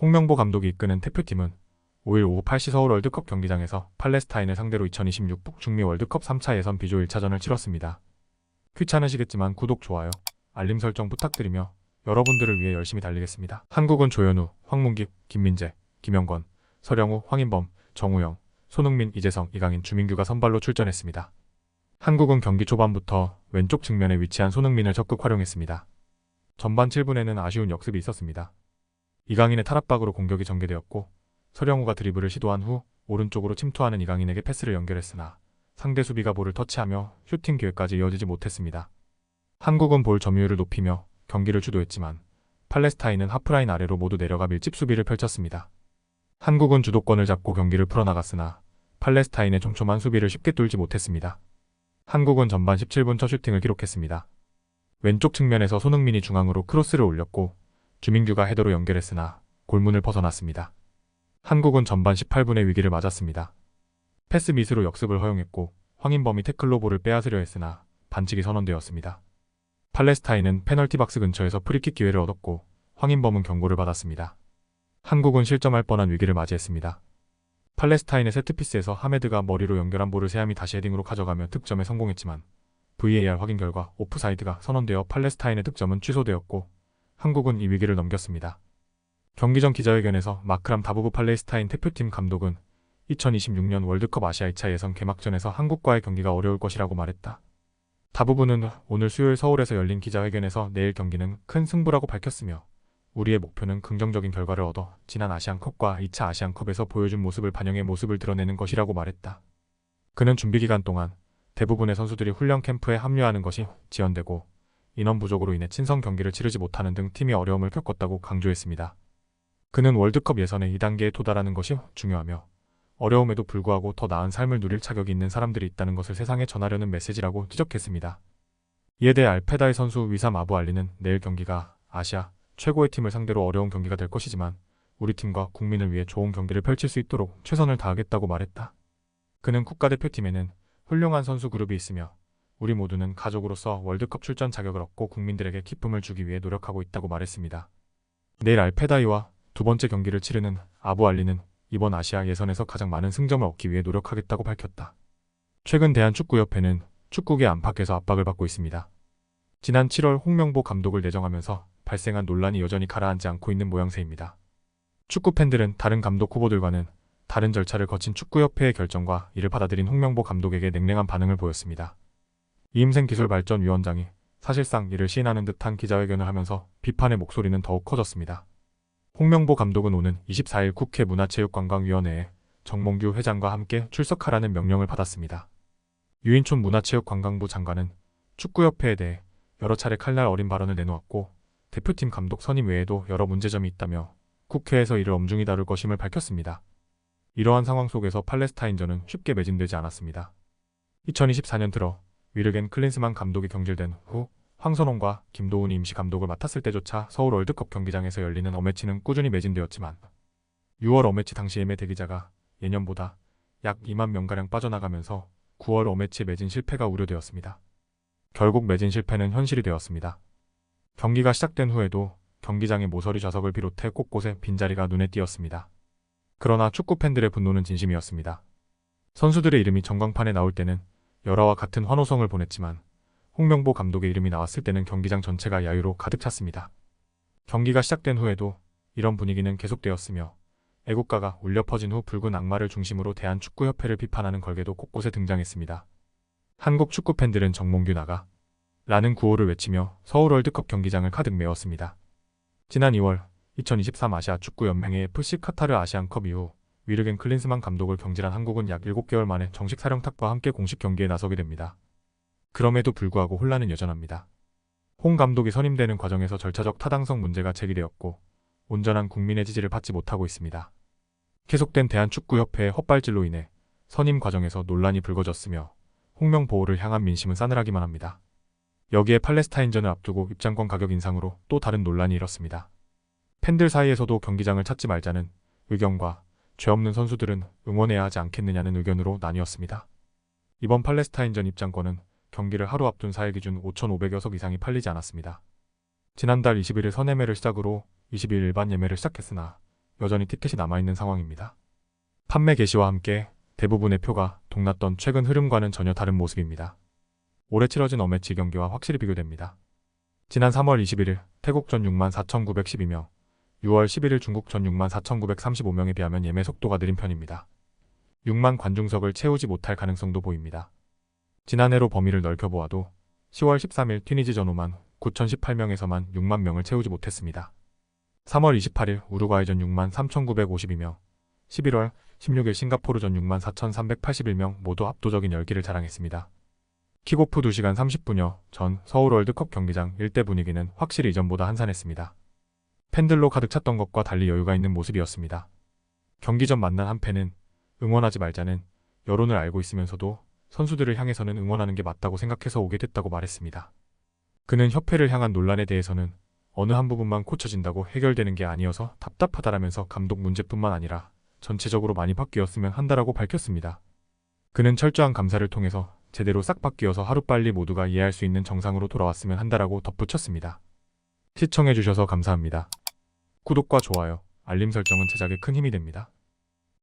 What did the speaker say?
홍명보 감독이 이끄는 대표팀은 5일 오후 8시 서울 월드컵 경기장에서 팔레스타인을 상대로 2026 북중미 월드컵 3차 예선 B조 1차전을 치렀습니다. 귀찮으시겠지만 구독, 좋아요, 알림 설정 부탁드리며 여러분들을 위해 열심히 달리겠습니다. 한국은 조현우, 황문깁, 김민재, 김영권, 서령우, 황인범, 정우영, 손흥민, 이재성, 이강인, 주민규가 선발로 출전했습니다. 한국은 경기 초반부터 왼쪽 측면에 위치한 손흥민을 적극 활용했습니다. 전반 7분에는 아쉬운 역습이 있었습니다. 이강인의 탈압박으로 공격이 전개되었고 서령우가 드리블을 시도한 후 오른쪽으로 침투하는 이강인에게 패스를 연결했으나 상대 수비가 볼을 터치하며 슈팅 기회까지 이어지지 못했습니다. 한국은 볼 점유율을 높이며 경기를 주도했지만 팔레스타인은 하프라인 아래로 모두 내려가 밀집 수비를 펼쳤습니다. 한국은 주도권을 잡고 경기를 풀어나갔으나 팔레스타인의 촘촘한 수비를 쉽게 뚫지 못했습니다. 한국은 전반 17분 첫 슈팅을 기록했습니다. 왼쪽 측면에서 손흥민이 중앙으로 크로스를 올렸고 주민규가 헤더로 연결했으나 골문을 벗어났습니다. 한국은 전반 18분의 위기를 맞았습니다. 패스 미스로 역습을 허용했고 황인범이 태클로 볼을 빼앗으려 했으나 반칙이 선언되었습니다. 팔레스타인은 페널티 박스 근처에서 프리킥 기회를 얻었고 황인범은 경고를 받았습니다. 한국은 실점할 뻔한 위기를 맞이했습니다. 팔레스타인의 세트피스에서 하메드가 머리로 연결한 볼을 세암이 다시 헤딩으로 가져가며 득점에 성공했지만 VAR 확인 결과 오프사이드가 선언되어 팔레스타인의 득점은 취소되었고 한국은 이 위기를 넘겼습니다. 경기 전 기자회견에서 마크람 다부브 팔레스타인 대표팀 감독은 2026년 월드컵 아시아 2차 예선 개막전에서 한국과의 경기가 어려울 것이라고 말했다. 다부브는 오늘 수요일 서울에서 열린 기자회견에서 내일 경기는 큰 승부라고 밝혔으며 우리의 목표는 긍정적인 결과를 얻어 지난 아시안컵과 2차 아시안컵에서 보여준 모습을 반영해 모습을 드러내는 것이라고 말했다. 그는 준비기간 동안 대부분의 선수들이 훈련 캠프에 합류하는 것이 지연되고 인원 부족으로 인해 친선 경기를 치르지 못하는 등 팀이 어려움을 겪었다고 강조했습니다. 그는 월드컵 예선에 2단계에 도달하는 것이 중요하며 어려움에도 불구하고 더 나은 삶을 누릴 자격이 있는 사람들이 있다는 것을 세상에 전하려는 메시지라고 지적했습니다. 이에 대해 알페다의 선수 위삼 아부 알리는 내일 경기가 아시아 최고의 팀을 상대로 어려운 경기가 될 것이지만 우리 팀과 국민을 위해 좋은 경기를 펼칠 수 있도록 최선을 다하겠다고 말했다. 그는 국가대표팀에는 훌륭한 선수 그룹이 있으며 우리 모두는 가족으로서 월드컵 출전 자격을 얻고 국민들에게 기쁨을 주기 위해 노력하고 있다고 말했습니다. 내일 알페다이와 두 번째 경기를 치르는 아부 알리는 이번 아시아 예선에서 가장 많은 승점을 얻기 위해 노력하겠다고 밝혔다. 최근 대한축구협회는 축구계 안팎에서 압박을 받고 있습니다. 지난 7월 홍명보 감독을 내정하면서 발생한 논란이 여전히 가라앉지 않고 있는 모양새입니다. 축구팬들은 다른 감독 후보들과는 다른 절차를 거친 축구협회의 결정과 이를 받아들인 홍명보 감독에게 냉랭한 반응을 보였습니다. 이임생 기술발전위원장이 사실상 이를 시인하는 듯한 기자회견을 하면서 비판의 목소리는 더욱 커졌습니다. 홍명보 감독은 오는 24일 국회 문화체육관광위원회에 정몽규 회장과 함께 출석하라는 명령을 받았습니다. 유인촌 문화체육관광부 장관은 축구협회에 대해 여러 차례 칼날 어린 발언을 내놓았고 대표팀 감독 선임 외에도 여러 문제점이 있다며 국회에서 이를 엄중히 다룰 것임을 밝혔습니다. 이러한 상황 속에서 팔레스타인전은 쉽게 매진되지 않았습니다. 2024년 들어 위르겐 클린스만 감독이 경질된 후 황선홍과 김도훈이 임시 감독을 맡았을 때조차 서울 월드컵 경기장에서 열리는 어매치는 꾸준히 매진되었지만 6월 어매치 당시 예매 대기자가 예년보다 약 2만 명가량 빠져나가면서 9월 어매치 매진 실패가 우려되었습니다. 결국 매진 실패는 현실이 되었습니다. 경기가 시작된 후에도 경기장의 모서리 좌석을 비롯해 곳곳에 빈자리가 눈에 띄었습니다. 그러나 축구팬들의 분노는 진심이었습니다. 선수들의 이름이 전광판에 나올 때는 열화와 같은 환호성을 보냈지만 홍명보 감독의 이름이 나왔을 때는 경기장 전체가 야유로 가득 찼습니다. 경기가 시작된 후에도 이런 분위기는 계속되었으며 애국가가 울려 퍼진 후 붉은 악마를 중심으로 대한축구협회를 비판하는 걸개도 곳곳에 등장했습니다. 한국 축구팬들은 정몽규 나가 라는 구호를 외치며 서울 월드컵 경기장을 가득 메웠습니다. 지난 2월 2023 아시아 축구연맹의 FC 카타르 아시안컵 이후 위르겐 클린스만 감독을 경질한 한국은 약 7개월 만에 정식 사령탑과 함께 공식 경기에 나서게 됩니다. 그럼에도 불구하고 혼란은 여전합니다. 홍 감독이 선임되는 과정에서 절차적 타당성 문제가 제기되었고 온전한 국민의 지지를 받지 못하고 있습니다. 계속된 대한축구협회의 헛발질로 인해 선임 과정에서 논란이 불거졌으며 홍명보호를 향한 민심은 싸늘하기만 합니다. 여기에 팔레스타인전을 앞두고 입장권 가격 인상으로 또 다른 논란이 일었습니다. 팬들 사이에서도 경기장을 찾지 말자는 의견과 죄 없는 선수들은 응원해야 하지 않겠느냐는 의견으로 나뉘었습니다. 이번 팔레스타인전 입장권은 경기를 하루 앞둔 4일 기준 5,500여 석 이상이 팔리지 않았습니다. 지난달 21일 선예매를 시작으로 22일 일반 예매를 시작했으나 여전히 티켓이 남아있는 상황입니다. 판매 개시와 함께 대부분의 표가 동났던 최근 흐름과는 전혀 다른 모습입니다. 올해 치러진 어매치 경기와 확실히 비교됩니다. 지난 3월 21일 태국전 64,912명, 6월 11일 중국전 64,935명에 비하면 예매 속도가 느린 편입니다. 6만 관중석을 채우지 못할 가능성도 보입니다. 지난해로 범위를 넓혀보아도 10월 13일 튀니지전 5만 9,018명에서만 6만 명을 채우지 못했습니다. 3월 28일 우루과이전 6만 3,952명, 11월 16일 싱가포르전 6만 4,381명 모두 압도적인 열기를 자랑했습니다. 킥오프 2시간 30분여 전 서울 월드컵 경기장 일대 분위기는 확실히 이전보다 한산했습니다. 팬들로 가득 찼던 것과 달리 여유가 있는 모습이었습니다. 경기 전 만난 한 팬은 응원하지 말자는 여론을 알고 있으면서도 선수들을 향해서는 응원하는 게 맞다고 생각해서 오게 됐다고 말했습니다. 그는 협회를 향한 논란에 대해서는 어느 한 부분만 고쳐진다고 해결되는 게 아니어서 답답하다라면서 감독 문제뿐만 아니라 전체적으로 많이 바뀌었으면 한다라고 밝혔습니다. 그는 철저한 감사를 통해서 제대로 싹 바뀌어서 하루빨리 모두가 이해할 수 있는 정상으로 돌아왔으면 한다라고 덧붙였습니다. 시청해주셔서 감사합니다. 구독과 좋아요, 알림 설정은 제작에 큰 힘이 됩니다.